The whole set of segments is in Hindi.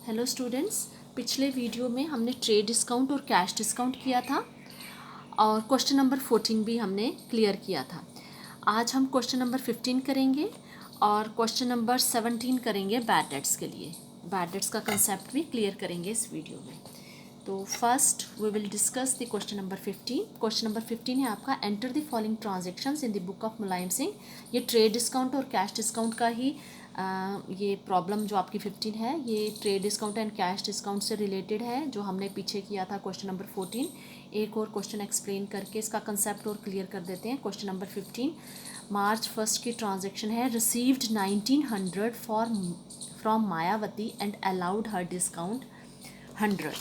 हेलो स्टूडेंट्स, पिछले वीडियो में हमने ट्रेड डिस्काउंट और कैश डिस्काउंट किया था और क्वेश्चन नंबर 14 भी हमने क्लियर किया था। आज हम क्वेश्चन नंबर 15 करेंगे और क्वेश्चन नंबर 17 करेंगे बैड डेट्स के लिए। बैड डेट्स का कंसेप्ट भी क्लियर करेंगे इस वीडियो में। तो first we will discuss the question number 15। Question number 15 है आपका, enter the following transactions in the book of Mulayam Singh. ये ट्रेड डिस्काउंट और कैश डिस्काउंट का ही ये प्रॉब्लम जो आपकी 15 है ये trade discount and cash discount से रिलेटेड है, जो हमने पीछे किया था क्वेश्चन नंबर 14। एक और क्वेश्चन एक्सप्लेन करके इसका कंसेप्ट और क्लियर कर देते हैं। क्वेश्चन नंबर 15, मार्च 1 की ट्रांजेक्शन है, received 1900 from Mayawati and allowed her discount 100।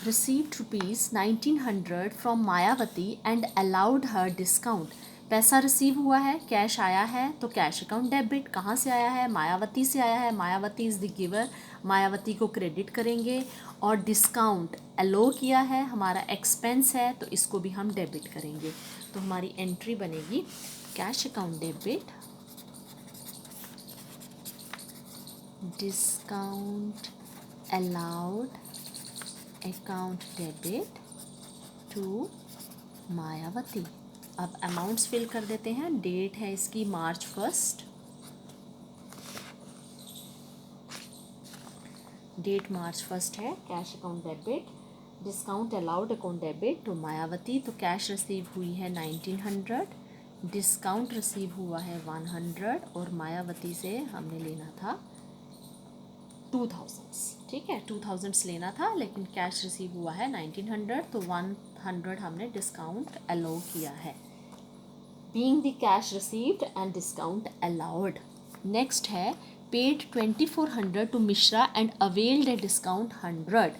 received rupees 1900 from Mayawati and allowed her discount. पैसा रिसीव हुआ है, कैश आया है, तो कैश अकाउंट डेबिट। कहाँ से आया है? मायावती से आया है। Mayawati is the giver, Mayawati को क्रेडिट करेंगे। और डिस्काउंट अलो किया है, हमारा एक्सपेंस है, तो इसको भी हम डेबिट करेंगे। तो हमारी एंट्री बनेगी cash account debit, discount allowed account debit to Mayawati. अब अमाउंट्स फिल कर देते हैं। डेट है इसकी मार्च 1, डेट मार्च 1 है। Cash account debit, discount allowed account debit to Mayawati. तो कैश रिसीव हुई है 1900, डिस्काउंट रिसीव हुआ है 100 और मायावती से हमने लेना था 2000। ठीक है, 2000 लेना था, लेकिन कैश रिसीव हुआ है 1900, तो 100 हमने डिस्काउंट अलाउ किया है। Being the cash received and discount allowed. Next है, paid 2400 to Mishra and availed a discount 100।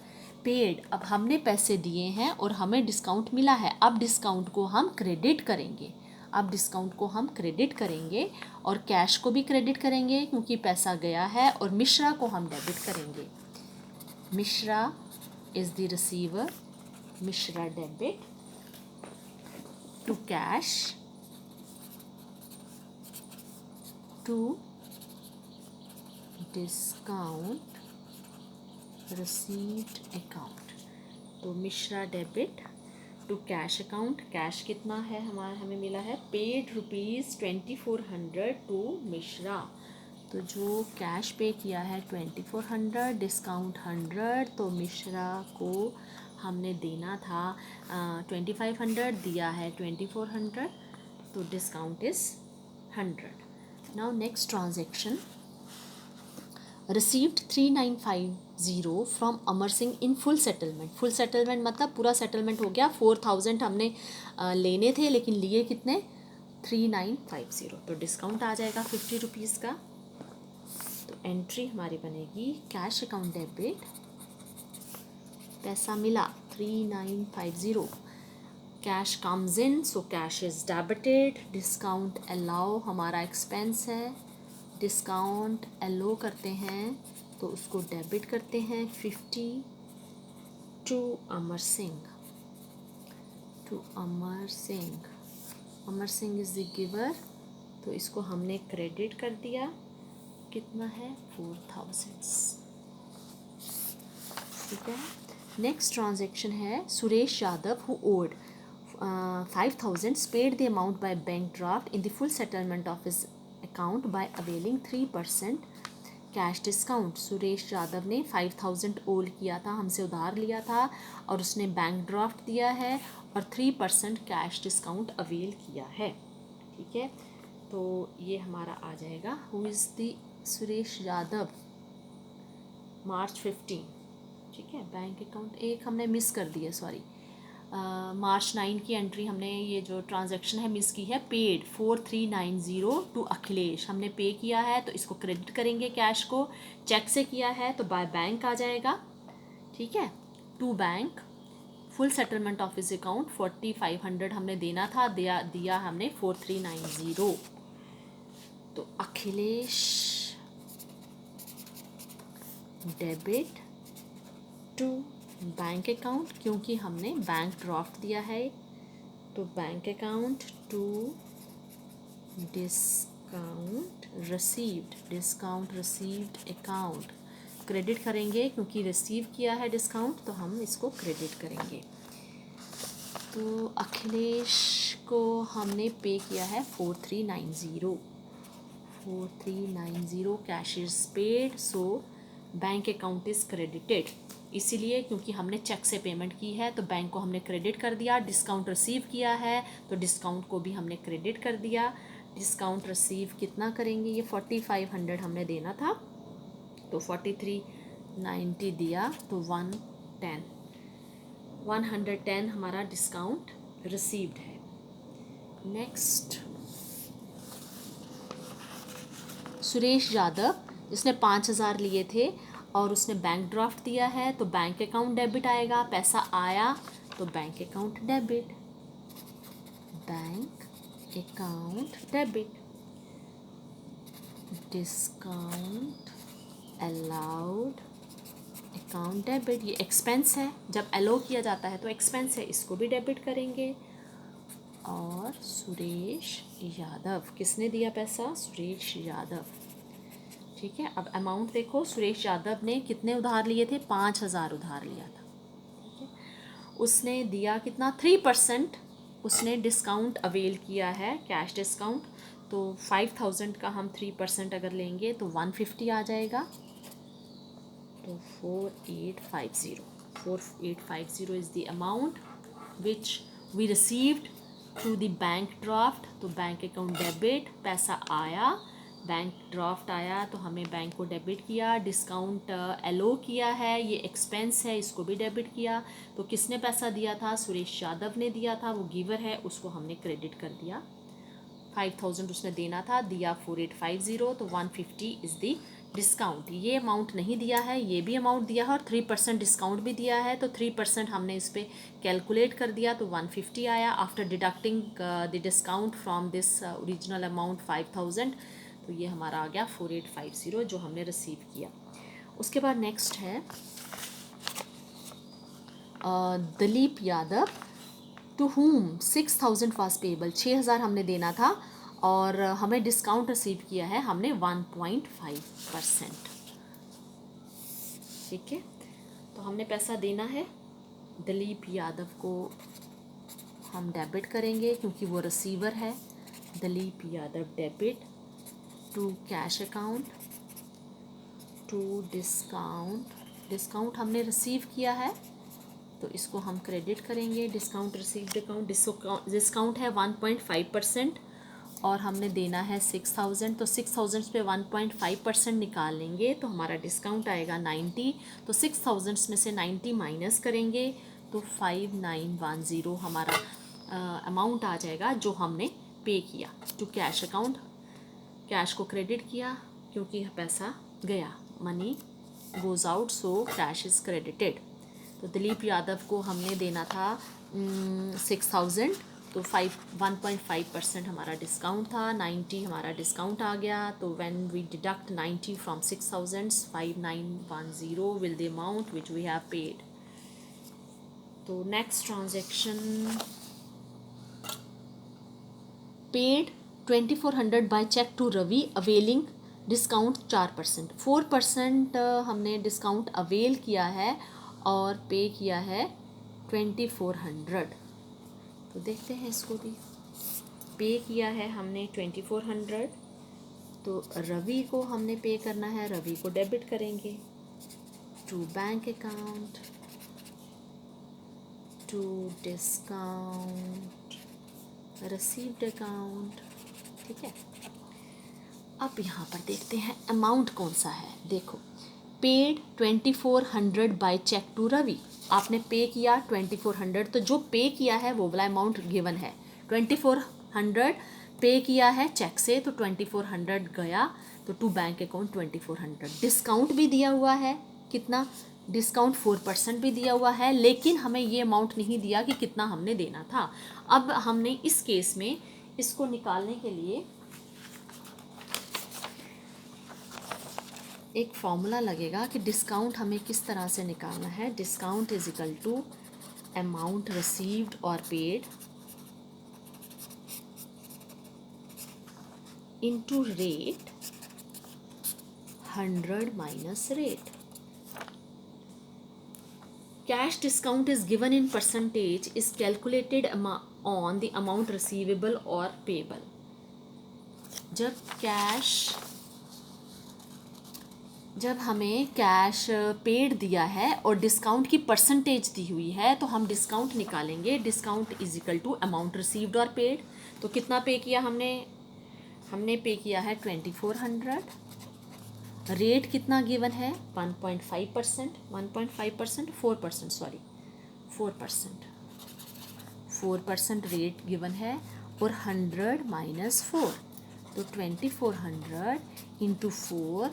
Paid, अब हमने पैसे दिए हैं और हमें डिस्काउंट मिला है। अब डिस्काउंट को हम क्रेडिट करेंगे। अब डिस्काउंट को हम क्रेडिट करेंगे और कैश को भी क्रेडिट करेंगे क्योंकि पैसा गया है, और मिश्रा को हम डेबिट करेंगे। Mishra is the receiver, Mishra debit to cash to discount received account. तो Mishra debit to cash account. Cash कितना है हमें मिला है पेड रुपीज़ 2400 टू मिश्रा। तो जो कैश पे किया है 2400, डिस्काउंट 100, तो मिश्रा को हमने देना था 2500, दिया है 2400, तो discount is 100। Now next transaction, received 3950 from Amar Singh in full settlement. Full settlement मतलब पूरा सेटलमेंट हो गया। 4000 हमने लेने थे, लेकिन लिए कितने? 3950। तो डिस्काउंट आ जाएगा 50 रुपीज़ का। तो एंट्री हमारी बनेगी कैश अकाउंट डेबिट, पैसा मिला 3950, cash comes in, so cash is debited. Discount allow हमारा एक्सपेंस है, डिस्काउंट अलो करते हैं तो उसको डेबिट करते हैं 50 to Amar Singh, to Amar Singh. Amar Singh is the giver, तो इसको हमने क्रेडिट कर दिया। कितना है? 4000। ठीक है। नेक्स्ट ट्रांजेक्शन है, Suresh Yadav who owed 5000 paid the amount by bank draft in the full settlement of his account by availing 3% cash discount. Suresh Yadav ने 5000 ओल किया था, हमसे उधार लिया था, और उसने बैंक ड्राफ्ट दिया है और 3% कैश डिस्काउंट अवेल किया है। ठीक है, तो ये हमारा आ जाएगा who is the Suresh Yadav, March 15। ठीक है, बैंक अकाउंट एक हमने मिस कर दिया, सॉरी। मार्च 9 की एंट्री हमने, ये जो ट्रांजैक्शन है मिस की है। पेड 4390 टू अखिलेश, हमने पे किया है तो इसको क्रेडिट करेंगे। कैश को चेक से किया है तो बाय बैंक आ जाएगा। ठीक है, to bank full settlement of his account 4500 हमने देना था, दिया हमने 4390। तो Akhilesh debit to bank account, क्योंकि हमने बैंक ड्राफ्ट दिया है, तो bank account to discount account received, discount received account, credit करेंगे क्योंकि रिसीव किया है डिस्काउंट तो हम इसको क्रेडिट करेंगे। तो अखिलेश को हमने पे किया है 4390 cash is paid, so bank account is credited. इसीलिए क्योंकि हमने चेक से पेमेंट की है तो बैंक को हमने क्रेडिट कर दिया, डिस्काउंट रिसीव किया है तो डिस्काउंट को भी हमने क्रेडिट कर दिया। डिस्काउंट रिसीव कितना करेंगे, ये 4500 हमने देना था तो 4390 दिया तो 110 हमारा डिस्काउंट रिसीव्ड है। नेक्स्ट सुरेश यादव, इसने 5000 लिए थे और उसने बैंक ड्राफ्ट दिया है तो बैंक अकाउंट डेबिट आएगा, पैसा आया तो bank account debit, bank account debit. Discount allowed account debit, ये एक्सपेंस है, जब अलो किया जाता है तो एक्सपेंस है, इसको भी डेबिट करेंगे। और सुरेश यादव, किसने दिया पैसा, सुरेश यादव, ठीक है। अब अमाउंट देखो, सुरेश यादव ने कितने उधार लिए थे, 5000 उधार लिया था, ठीक है। उसने दिया कितना, 3%, उसने डिस्काउंट अवेल किया है, कैश डिस्काउंट, तो 5000 का हम 3% अगर लेंगे तो 150 आ जाएगा, तो 4850 is the amount which we received through the bank draft. तो बैंक अकाउंट डेबिट, पैसा आया, बैंक ड्राफ्ट आया तो हमें बैंक को डेबिट किया, डिस्काउंट एलो किया है, ये एक्सपेंस है, इसको भी डेबिट किया। तो किसने पैसा दिया था, सुरेश यादव ने दिया था, वो गिवर है, उसको हमने क्रेडिट कर दिया। 5000 उसने देना था, दिया 4850, तो 150 इज़ दी डिस्काउंट। ये अमाउंट नहीं दिया है, ये भी अमाउंट दिया है और 3% डिस्काउंट भी दिया है, तो 3% हमने इस पर कैलकुलेट कर दिया तो 150 आया after deducting the discount from this original amount 5000, तो ये हमारा आ गया 4850 जो हमने रिसीव किया। उसके बाद नेक्स्ट है Dilip Yadav, to whom 6000 was payable, 6000 हमने देना था और हमें डिस्काउंट रिसीव किया है हमने 1.5%, ठीक है। तो हमने पैसा देना है, दिलीप यादव को हम डेबिट करेंगे क्योंकि वो रिसीवर है, Dilip Yadav debit to cash account, to discount हमने रिसीव किया है तो इसको हम क्रेडिट करेंगे, डिस्काउंट रिसीव्ड अकाउंट, डिस्काउंट है 1.5% और हमने देना है 6000, तो 6000 पे 1.5% निकाल लेंगे तो हमारा डिस्काउंट आएगा 90, तो 6000 में से 90 माइनस करेंगे तो 5910 हमारा अमाउंट आ जाएगा जो हमने पे किया टू कैश अकाउंट। कैश को क्रेडिट किया क्योंकि पैसा गया, money goes out, so cash is credited. तो दिलीप यादव को हमने देना था 6000, तो 1.5% हमारा डिस्काउंट था, 90 हमारा डिस्काउंट आ गया, तो when we deduct 90 from 6000, 5910 will the amount which we have paid. तो next transaction, paid 2400 by cheque to Ravi availing discount 4%, 4% हमने डिस्काउंट अवेल किया है और पे किया है 2400। तो देखते हैं इसको भी, पे किया है हमने 2400, तो रवि को हमने पे करना है, रवि को डेबिट करेंगे to bank account, to discount received account, ठीक है। अब यहाँ पर देखते हैं अमाउंट कौन सा है, देखो paid 2400 by cheque to Ravi, आपने पे किया 2400, तो जो पे किया है वो वाला अमाउंट गिवन है, 2400 पे किया है चेक से तो 2400 गया, तो टू बैंक अकाउंट 2400, डिस्काउंट भी दिया हुआ है, कितना डिस्काउंट 4% भी दिया हुआ है, लेकिन हमें ये अमाउंट नहीं दिया कि कितना हमने देना था। अब हमने इस केस में इसको निकालने के लिए एक फॉर्मूला लगेगा कि डिस्काउंट हमें किस तरह से निकालना है। Discount is equal to amount received और paid into rate 100 minus rate. Cash discount is given in percentage is calculated on the amount receivable or payable. जब हमें कैश पेड दिया है और डिस्काउंट की परसेंटेज दी हुई है तो हम डिस्काउंट निकालेंगे. Discount is equal to amount received और पेड. तो कितना पे किया हमने पे किया है 2400. रेट कितना गिवन है 1.5%, 4% सॉरी 4% रेट गिवन है और 100 माइनस 4 तो 2400 इंटू 4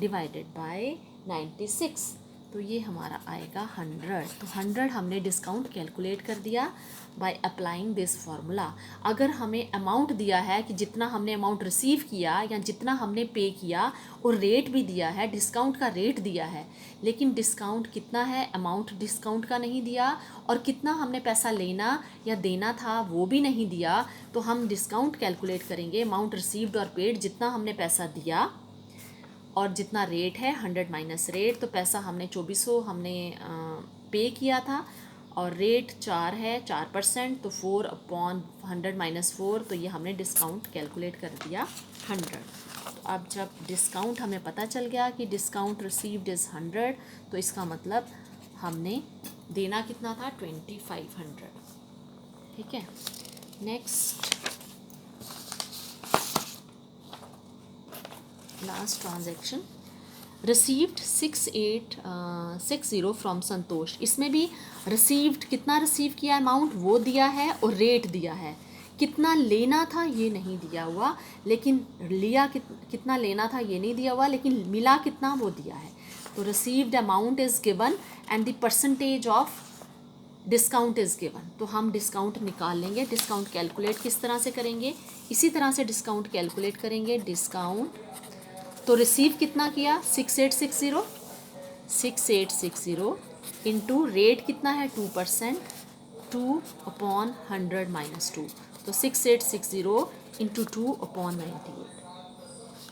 डिवाइडेड बाय 96 तो ये हमारा आएगा 100. तो 100 हमने डिस्काउंट कैलकुलेट कर दिया बाय अप्लाइंग दिस फार्मूला. अगर हमें अमाउंट दिया है कि जितना हमने अमाउंट रिसीव किया या जितना हमने पे किया और रेट भी दिया है, डिस्काउंट का रेट दिया है, लेकिन डिस्काउंट कितना है अमाउंट डिस्काउंट का नहीं दिया और कितना हमने पैसा लेना या देना था वो भी नहीं दिया, तो हम डिस्काउंट कैलकुलेट करेंगे अमाउंट रिसीव्ड और पेड, जितना हमने पैसा दिया और जितना रेट है 100 माइनस रेट. तो पैसा हमने 2400 हमने पे किया था और रेट 4 है 4%, तो 4/100 माइनस 4 तो ये हमने डिस्काउंट कैलकुलेट कर दिया 100. तो अब जब डिस्काउंट हमें पता चल गया कि डिस्काउंट रिसीव्ड इज़ 100 तो इसका मतलब हमने देना कितना था 2500. ठीक है. Next last transaction received 6860 from Santosh. इसमें भी रिसीव्ड कितना रिसीव किया अमाउंट वो दिया है और रेट दिया है. कितना लेना था ये नहीं दिया हुआ, लेकिन लिया कितना लेना था ये नहीं दिया हुआ, लेकिन मिला कितना वो दिया है. तो received amount is given and the percentage of discount is given. तो हम डिस्काउंट निकाल लेंगे. डिस्काउंट कैलकुलेट किस तरह से करेंगे, इसी तरह से डिस्काउंट कैलकुलेट करेंगे. डिस्काउंट तो रिसीव कितना किया 6860 इंटू रेट कितना है 2%, 2/100 माइनस 2 तो 6860 इंटू 2/98.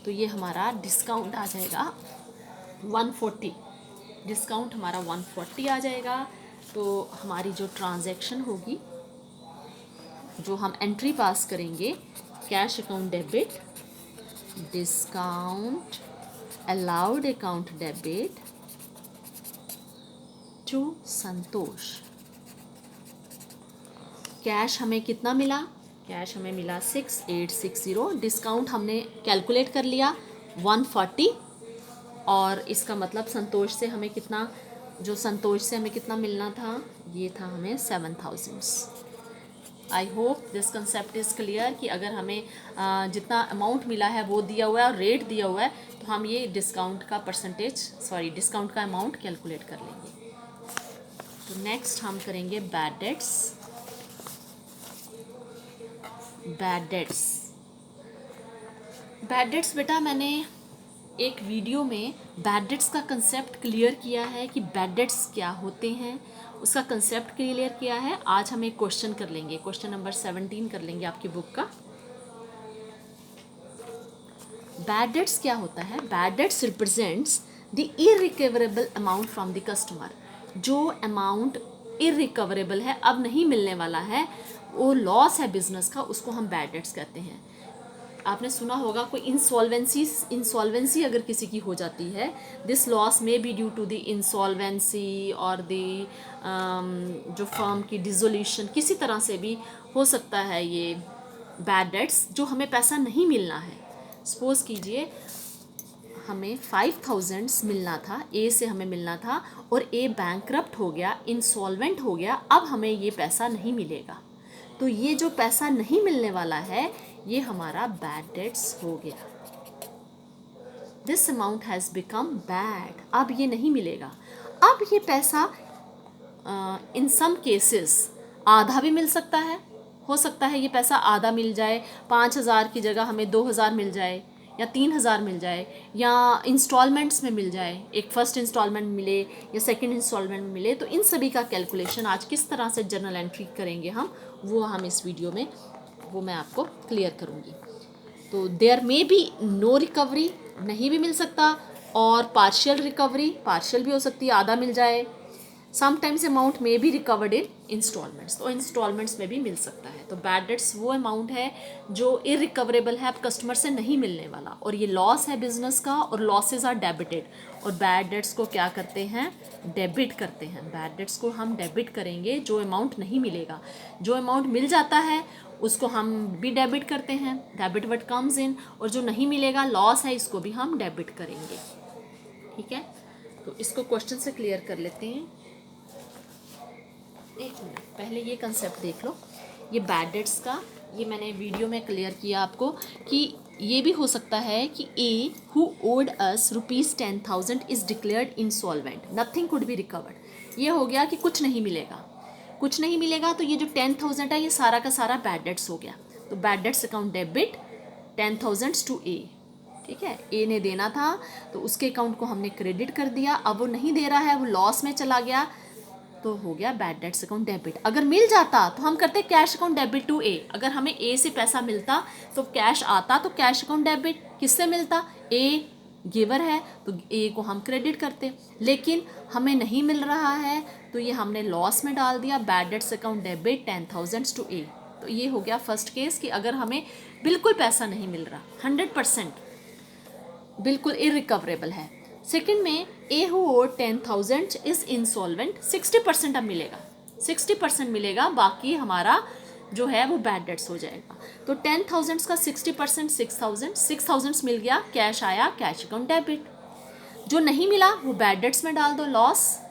तो ये हमारा डिस्काउंट आ जाएगा 140. डिस्काउंट हमारा 140 आ जाएगा. तो हमारी जो ट्रांजैक्शन होगी, जो हम एंट्री पास करेंगे, cash account debit, discount allowed account debit to Santosh. कैश हमें कितना मिला, कैश हमें मिला 6860. डिस्काउंट हमने कैलकुलेट कर लिया 140 और इसका मतलब संतोष से हमें कितना मिलना था, ये था हमें 7000. I hope this concept is clear कि अगर हमें जितना अमाउंट मिला है वो दिया हुआ है और रेट दिया हुआ है तो हम ये डिस्काउंट का अमाउंट कैलकुलेट कर लेंगे. तो नेक्स्ट हम करेंगे बैड डेट्स. बेटा मैंने एक वीडियो में बैड डेट्स का कंसेप्ट क्लियर किया है कि बैड डेट्स क्या होते हैं, उसका कंसेप्ट क्लियर किया है. आज हम एक क्वेश्चन कर लेंगे, क्वेश्चन नंबर 17 कर लेंगे आपकी बुक का. बैड डेट्स क्या होता है. Bad debts represents the irrecoverable amount from the customer. जो अमाउंट इररिकवरेबल है, अब नहीं मिलने वाला है, वो लॉस है बिजनेस का, उसको हम बैड डेट्स कहते हैं. आपने सुना होगा कोई इंसॉल्वेंसी अगर किसी की हो जाती है, this loss may be due to the insolvency और द जो फर्म की डिसोल्यूशन, किसी तरह से भी हो सकता है ये बैड डेट्स, जो हमें पैसा नहीं मिलना है. सपोज कीजिए हमें 5000 मिलना था, ए से हमें मिलना था और ए बैंकरप्ट हो गया, इंसॉल्वेंट हो गया, अब हमें ये पैसा नहीं मिलेगा. तो ये जो पैसा नहीं मिलने वाला है ये हमारा बैड डेट्स हो गया. This amount has become bad. अब ये नहीं मिलेगा. अब ये पैसा इन सम केसेस आधा भी मिल सकता है, हो सकता है ये पैसा आधा मिल जाए, 5000 की जगह हमें 2000 मिल जाए या 3000 मिल जाए, या इंस्टॉलमेंट्स में मिल जाए, एक फर्स्ट इंस्टॉलमेंट मिले या सेकंड इंस्टॉलमेंट मिले. तो इन सभी का कैलकुलेशन आज किस तरह से जर्नल एंट्री करेंगे हम इस वीडियो में वो मैं आपको क्लियर करूँगी. तो there may be no recovery, नहीं भी मिल सकता, और पार्शियल रिकवरी, पार्शियल भी हो सकती है, आधा मिल जाए। समटाइम्स अमाउंट में भी रिकवर्ड इन इंस्टॉलमेंट्स, तो इंस्टॉलमेंट्स में भी मिल सकता है। तो बैड डेट्स वो अमाउंट है जो इरिकवरेबल है, आप कस्टमर से नहीं मिलने वाला, और ये लॉस है बिजनेस का, और लॉसेज आर डेबिटेड। और बैड डेट्स को क्या करते हैं, डेबिट करते हैं। बैड डेट्स को हम डेबिट करेंगे, जो अमाउंट नहीं मिलेगा। जो अमाउंट मिल जाता है उसको हम भी डेबिट करते हैं, डेबिट व्हाट कम्स इन, और जो नहीं मिलेगा, लॉस है, इसको भी हम डेबिट करेंगे। ठीक है, तो इसको क्वेश्चन से क्लियर कर लेते हैं। एक मिनट, पहले ये कंसेप्ट देख लो। ये बैड डेट्स का, ये मैंने वीडियो में क्लियर किया आपको कि ये भी हो सकता है कि A who owed us ₹10,000 is declared insolvent, nothing could be recovered. ये हो गया कि कुछ नहीं मिलेगा, कुछ नहीं मिलेगा, तो ये जो 10,000 है ये सारा का सारा बैड डेट्स हो गया। तो bad debts account debit 10,000 to A. ठीक है, ए ने देना था तो उसके अकाउंट को हमने क्रेडिट कर दिया, अब वो नहीं दे रहा है, वो लॉस में चला गया, तो हो गया बैड डेट्स अकाउंट डेबिट। अगर मिल जाता तो हम करते कैश अकाउंट डेबिट टू ए। अगर हमें ए से पैसा मिलता तो कैश आता, तो कैश अकाउंट डेबिट किससे मिलता, ए गिवर है तो ए को हम क्रेडिट करते, लेकिन हमें नहीं मिल रहा है तो ये हमने लॉस में डाल दिया, bad debts account debit 10,000 to A. तो ये हो गया फर्स्ट केस कि अगर हमें बिल्कुल पैसा नहीं मिल रहा, 100% बिल्कुल इरिकवरेबल है। सेकंड में ए हु ओड 10,000 इज इंसॉल्वेंट, 60% अब मिलेगा, 60% मिलेगा, बाकी हमारा जो है वो बैड डेट्स हो जाएगा। तो 10,000 का 60% 6,000 मिल गया, कैश आया, कैश अकाउंट डेबिट। जो नहीं मिला वो बैड डेट्स में डाल दो,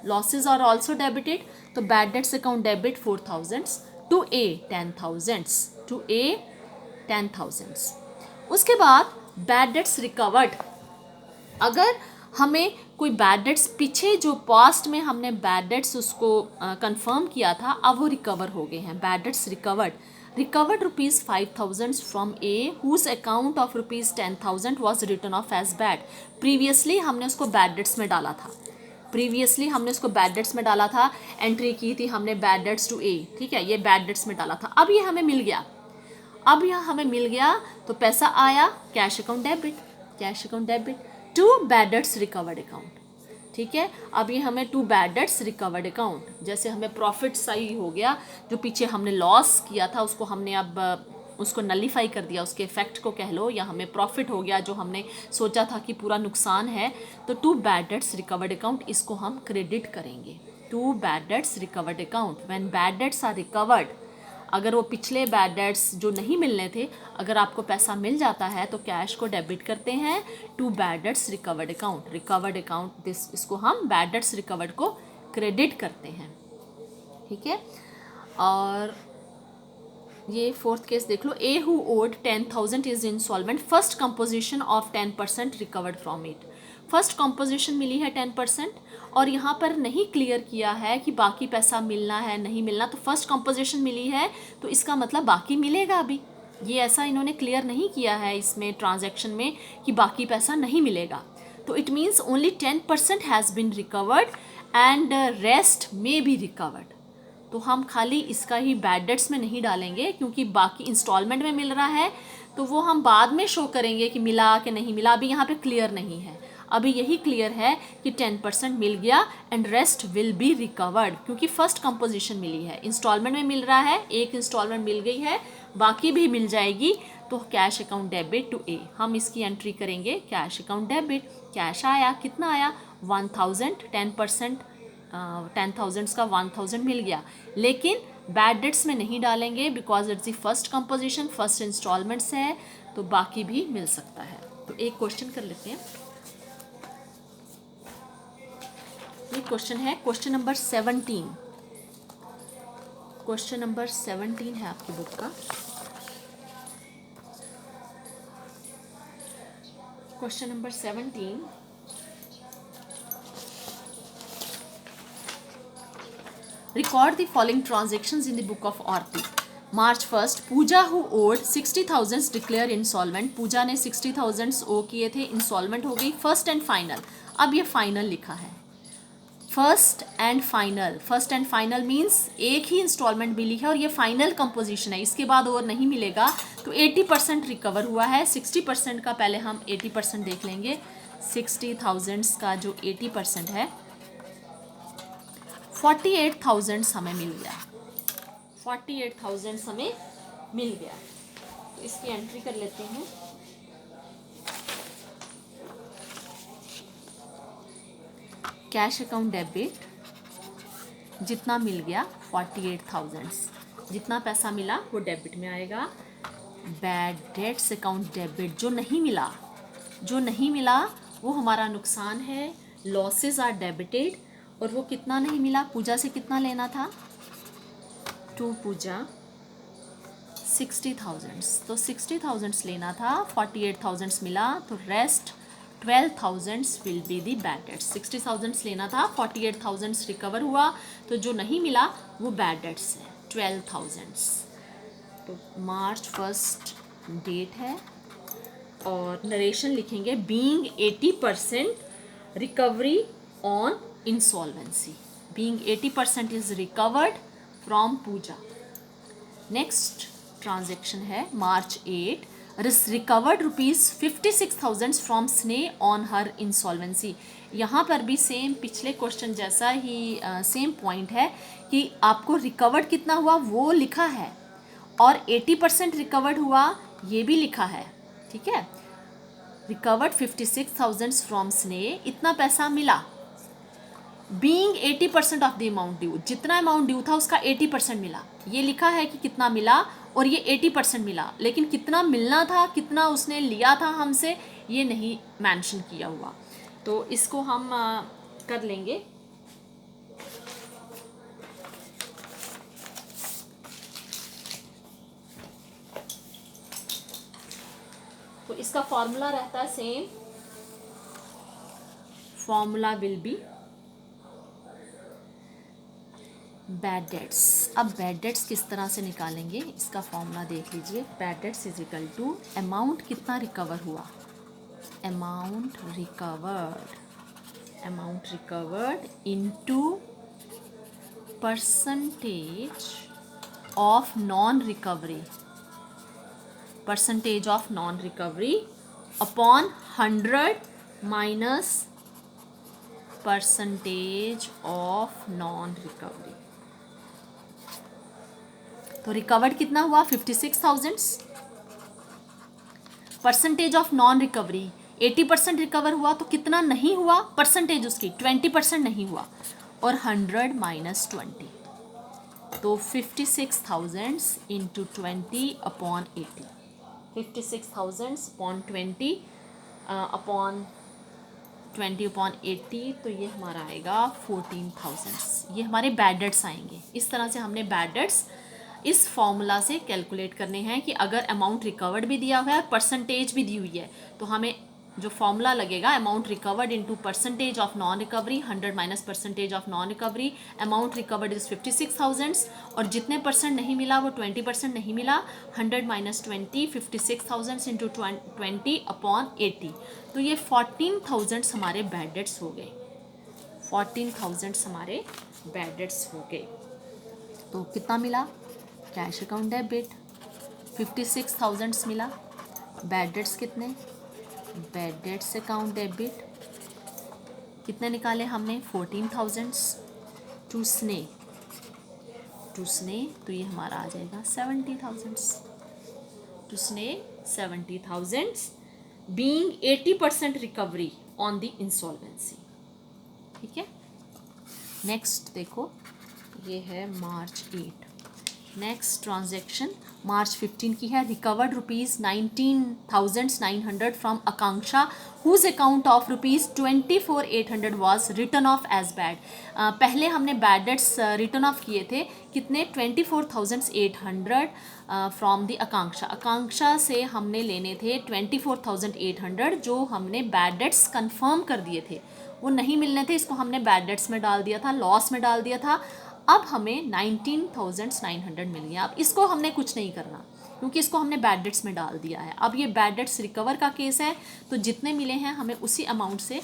लॉसेज आर ऑल्सो डेबिटेड, तो bad debts account debit 4,000 to A 10,000 to A 10,000। उसके बाद बैड डेट्स रिकवर्ड। अगर हमें कोई बैड डेट्स पीछे जो पास्ट में हमने बैड डेट्स उसको कंफर्म किया था, अब वो रिकवर हो गए हैं, bad debts recovered ₹5,000 from a whose account of ₹10,000 was return of as bad. Previously हमने उसको बैड डेट्स में डाला था, एंट्री की थी हमने बैड डेट्स टू ए। ठीक है, ये बैड डेट्स में डाला था, अब ये हमें मिल गया, तो पैसा आया, cash account debit to bad debts recovered account. ठीक है, अब ये हमें to bad debts recovered account, जैसे हमें प्रॉफिट सही हो गया, जो पीछे हमने लॉस किया था उसको हमने अब उसको नलीफाई कर दिया, उसके इफेक्ट को कह लो, या हमें प्रॉफिट हो गया जो हमने सोचा था कि पूरा नुकसान है, तो to bad debts recovered account, इसको हम क्रेडिट करेंगे। To bad debts recovered account, when bad debts are recovered, अगर वो पिछले बैड डेट्स जो नहीं मिलने थे, अगर आपको पैसा मिल जाता है तो कैश को डेबिट करते हैं to bad debts recovered account, इसको हम बैड डेट्स रिकवर्ड को क्रेडिट करते हैं। ठीक है, और ये फोर्थ केस देख लो, A who owed 10,000 is insolvent, first composition of 10% recovered from it. First composition मिली है 10%, और यहाँ पर नहीं क्लियर किया है कि बाकी पैसा मिलना है नहीं मिलना, तो फर्स्ट कंपोजिशन मिली है तो इसका मतलब बाकी मिलेगा अभी, ये ऐसा इन्होंने क्लियर नहीं किया है इसमें ट्रांजैक्शन में कि बाकी पैसा नहीं मिलेगा। तो it means only 10% has been recovered and rest may be recovered. तो हम खाली इसका ही बैड डेट्स में नहीं डालेंगे, क्योंकि बाकी इंस्टॉलमेंट में मिल रहा है तो वो हम बाद में शो करेंगे कि मिला कि नहीं मिला, अभी यहाँ पे क्लियर नहीं है। अभी यही क्लियर है कि 10% मिल गया and rest will be recovered, क्योंकि फर्स्ट कंपोजिशन मिली है, इंस्टॉलमेंट में मिल रहा है, एक इंस्टॉलमेंट मिल गई है, बाकी भी मिल जाएगी, तो कैश अकाउंट डेबिट टू ए, हम इसकी एंट्री करेंगे कैश अकाउंट डेबिट। कैश आया, कितना आया, 1,000, 10% 10,000 का 1,000 मिल गया, लेकिन बैड डेट्स में नहीं डालेंगे because it's the first composition, first instalments है, तो बाकी भी मिल सकता है। तो एक क्वेश्चन कर लेते हैं, ये क्वेश्चन है क्वेश्चन नंबर 17, क्वेश्चन नंबर 17 है आपकी बुक का। Question number 17, record the following transactions in the book of Aarti. March 1st, Pooja who owed 60,000 declare insolvent, Pooja ने 60,000 ओ किए थे, इंसॉल्वेंट हो गई। फर्स्ट एंड फाइनल, अब ये फाइनल लिखा है, फर्स्ट एंड फाइनल मीन्स एक ही इंस्टॉलमेंट मिली है और ये फाइनल कंपोजिशन है, इसके बाद और नहीं मिलेगा। तो 80% रिकवर हुआ है। 60% का पहले हम 80% देख लेंगे। 60,000 का जो 80% है 48,000 हमें मिल गया। 48,000 हमें मिल गया। तो इसकी एंट्री कर लेते हैं। कैश अकाउंट डेबिट, जितना मिल गया 48,000, जितना पैसा मिला वो डेबिट में आएगा। बैड डेट्स अकाउंट डेबिट, जो नहीं मिला वो हमारा नुकसान है। लॉसेस आर डेबिटेड, और वो कितना नहीं मिला, पूजा से कितना लेना था, टू पूजा 60,000, तो 60,000 लेना था, 48,000 मिला, तो rest 12,000 will be the bad debts. 60,000 लेना था, 48,000 रिकवर हुआ, तो जो नहीं मिला वो बैड डेट्स है 12,000। तो March 1 डेट है और नरेशन लिखेंगे being 80% recovery on insolvency. Being 80% is recovered from Puja. Next transaction है March 8, recovered ₹56,000 from Sneh on her insolvency. यहाँ पर भी सेम पिछले क्वेश्चन जैसा ही सेम पॉइंट है कि आपको रिकवर्ड कितना हुआ वो लिखा है और 80% रिकवर्ड हुआ ये भी लिखा है, ठीक है। रिकवर्ड 56,000 फ्रॉम स्ने, इतना पैसा मिला। Being 80% of the amount due, जितना अमाउंट ड्यू था उसका 80% मिला। ये लिखा है कि कितना मिला और ये 80% मिला, लेकिन कितना मिलना था, कितना उसने लिया था हमसे, ये नहीं मेंशन किया हुआ। तो इसको हम कर लेंगे। तो इसका फॉर्मूला रहता है same, formula will be bad debts. अब बैड डेट्स किस तरह से निकालेंगे, इसका फॉर्मूला देख लीजिए। Bad debts is equal to amount कितना रिकवर हुआ, amount recovered into percentage of non recovery upon 100 minus percentage of non recovery. तो रिकवर्ड कितना हुआ 56,000, percentage of non recovery 80% recover हुआ, तो कितना नहीं हुआ परसेंटेज उसकी 20% नहीं हुआ, और 100 माइनस 20, तो 56,000 into 20 upon 80। 56,000 upon 20 upon 20 upon 80, तो ये हमारा आएगा 14,000। ये हमारे बैड डेट्स आएंगे। इस तरह से हमने बैड डेट्स इस फॉर्मूला से कैलकुलेट करने हैं कि अगर अमाउंट रिकवर्ड भी दिया हुआ है, परसेंटेज भी दी हुई है, तो हमें जो फॉर्मूला लगेगा amount recovered into percentage of non recovery, 100 minus percentage of non recovery. Amount recovered is 56,000 और जितने परसेंट नहीं मिला वो 20% नहीं मिला, 100 माइनस 20, 56,000 इंटू 20 अपॉन 80, तो ये 14,000 हमारे बैड डेट्स हो गए। 14,000 हमारे बैड डेट्स हो गए। तो कितना मिला, कैश अकाउंट डेबिट 56,000 मिला। बैड डेट्स कितने, बैड डेट्स अकाउंट डेबिट कितने निकाले हमने 14,000 टू स्ने, तो ये हमारा आ जाएगा 70,000 to Sneh 70,000 being 80% recovery on the insolvency, ठीक है। नेक्स्ट देखो, ये है March 8। नेक्स्ट ट्रांजैक्शन March 15 की है। Recovered ₹19,900 from Akanksha whose account of ₹24,800 was return of as bad. पहले हमने बैड डेट्स रिटर्न ऑफ किए थे कितने, 24,800 फ्रॉम द आकांक्षा से हमने लेने थे 24,800, जो हमने बैड डेट्स कंफर्म कर दिए थे, वो नहीं मिलने थे, इसको हमने बैड डेट्स में डाल दिया था, लॉस में डाल दिया था। अब हमें 19,900 मिल गया। अब इसको हमने कुछ नहीं करना क्योंकि इसको हमने बैड डेट्स में डाल दिया है। अब ये बैड डेट्स रिकवर का केस है, तो जितने मिले हैं हमें उसी अमाउंट से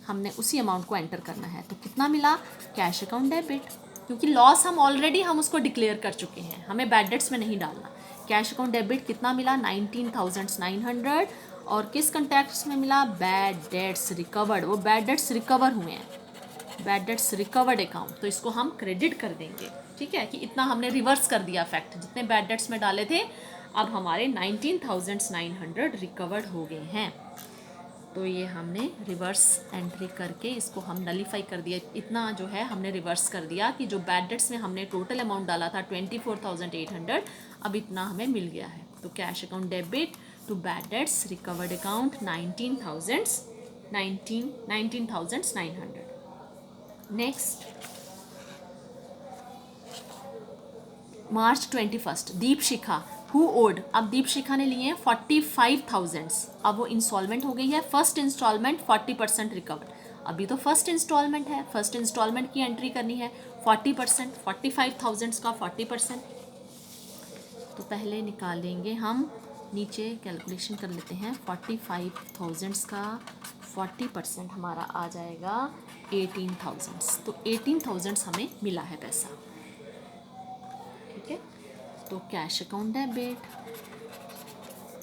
हमने उसी अमाउंट को एंटर करना है। तो कितना मिला, कैश अकाउंट डेबिट, क्योंकि लॉस हम ऑलरेडी हम उसको डिक्लेयर कर चुके हैं, हमें बैड डेट्स में नहीं डालना। कैश अकाउंट डेबिट कितना मिला, 19,900, और किस कंटेक्स्ट में मिला, बैड डेट्स रिकवर्ड, वो बैड डेट्स रिकवर हुए हैं, बैड डेट्स रिकवर्ड अकाउंट, तो इसको हम क्रेडिट कर देंगे। ठीक है, कि इतना हमने रिवर्स कर दिया फैक्ट, जितने बैड डेट्स में डाले थे अब हमारे 19,900 रिकवर्ड हो गए हैं। तो ये हमने रिवर्स एंट्री करके इसको हम नलीफाई कर दिया, इतना जो है हमने रिवर्स कर दिया कि जो बैड डेट्स में हमने टोटल अमाउंट डाला था 24,800, अब इतना हमें मिल गया है। तो cash account debit to bad debts recovered account 19,900। Next, March 21, Deep Shikha who owed, अब दीप शिखा ने लिए हैं 45,000, अब वो इंस्टॉलमेंट हो गई है, फर्स्ट इंस्टॉलमेंट 40% रिकवर्ड, अभी तो फर्स्ट इंस्टॉलमेंट है, फर्स्ट इंस्टॉलमेंट की एंट्री करनी है 40%, 45,000 का 40%। तो पहले निकालेंगे हम, नीचे कैलकुलेशन कर लेते हैं, 45,000 का 40% हमारा आ जाएगा 18,000, तो 18,000 हमें मिला है पैसा। ठीक है, तो cash account debit,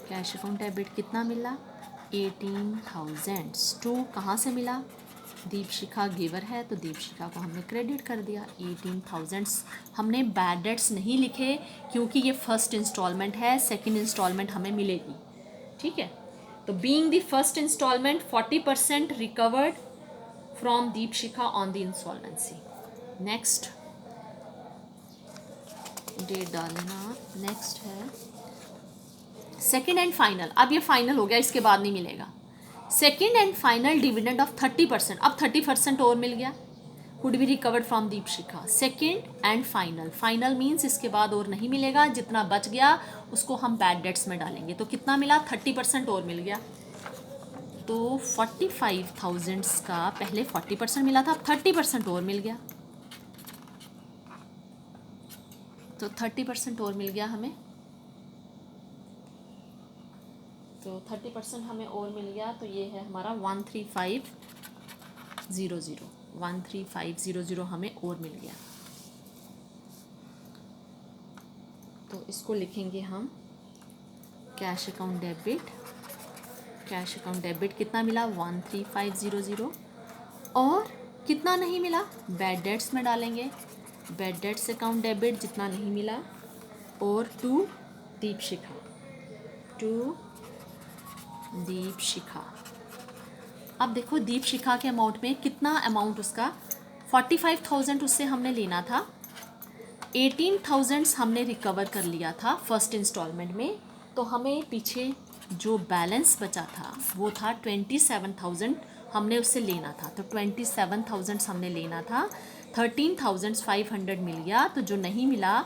cash account debit कितना मिला, 18,000 टू कहाँ से मिला, दीप शिखा गिवर है तो दीप शिखा को हमने क्रेडिट कर दिया। 18,000 हमने बैड डेट्स नहीं लिखे क्योंकि ये फर्स्ट इंस्टॉलमेंट है, सेकंड इंस्टॉलमेंट हमें मिलेगी। ठीक है, तो being the first instalment 40% recovered from Deep Shikha on the insolvency. Next date डालना, नेक्स्ट है सेकेंड एंड फाइनल, अब ये फाइनल हो गया, इसके बाद नहीं मिलेगा। Second and final dividend of 30%, अब 30% और मिल गया, could be recovered from Deep Shikha. Second and final, final means इसके बाद और नहीं मिलेगा, जितना बच गया उसको हम बैड डेट्स में डालेंगे। तो कितना मिला, 30% और मिल गया। तो 45,000 का पहले 40% मिला था, अब 30% और मिल गया, तो 30% और मिल गया हमें, तो 30% हमें और मिल गया। तो ये है हमारा 13500, 13500 हमें और मिल गया। तो इसको लिखेंगे हम cash account debit, cash account debit कितना मिला, 13500, और कितना नहीं मिला, बैड डेट्स में डालेंगे, बैड डेट्स अकाउंट डेबिट जितना नहीं मिला, और टू दीप शिखा, टू दीप शिखा। अब देखो दीप शिखा के अमाउंट में कितना अमाउंट उसका, 45,000 उससे हमने लेना था, 18,000 हमने रिकवर कर लिया था फर्स्ट इंस्टॉलमेंट में, तो हमें पीछे जो बैलेंस बचा था वो था 27,000 हमने उससे लेना था, तो 27,000 हमने लेना था, 13,500 मिल गया, तो जो नहीं मिला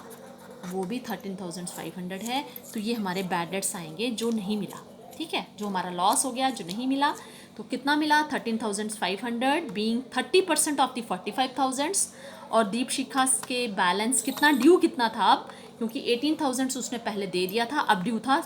वो भी 13,500 है। तो ये हमारे बैड डेट्स आएंगे जो नहीं मिला। ठीक है, जो हमारा लॉस हो गया, जो नहीं मिला, तो कितना मिला, 13,500 बीइंग 30% ऑफ द 45,000, और दीप शिखा के बैलेंस कितना, ड्यू कितना था अब, क्योंकि 18,000 उसने पहले दे दिया था, अब ड्यू था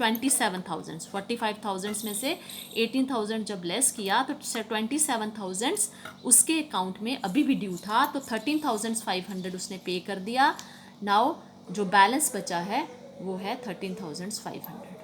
27,000, 45,000 में से 18,000 जब लेस किया तो 27,000 उसके अकाउंट में अभी भी ड्यू था, तो 13,500 उसने पे कर दिया। नाउ जो बैलेंस बचा है वो है 13,500।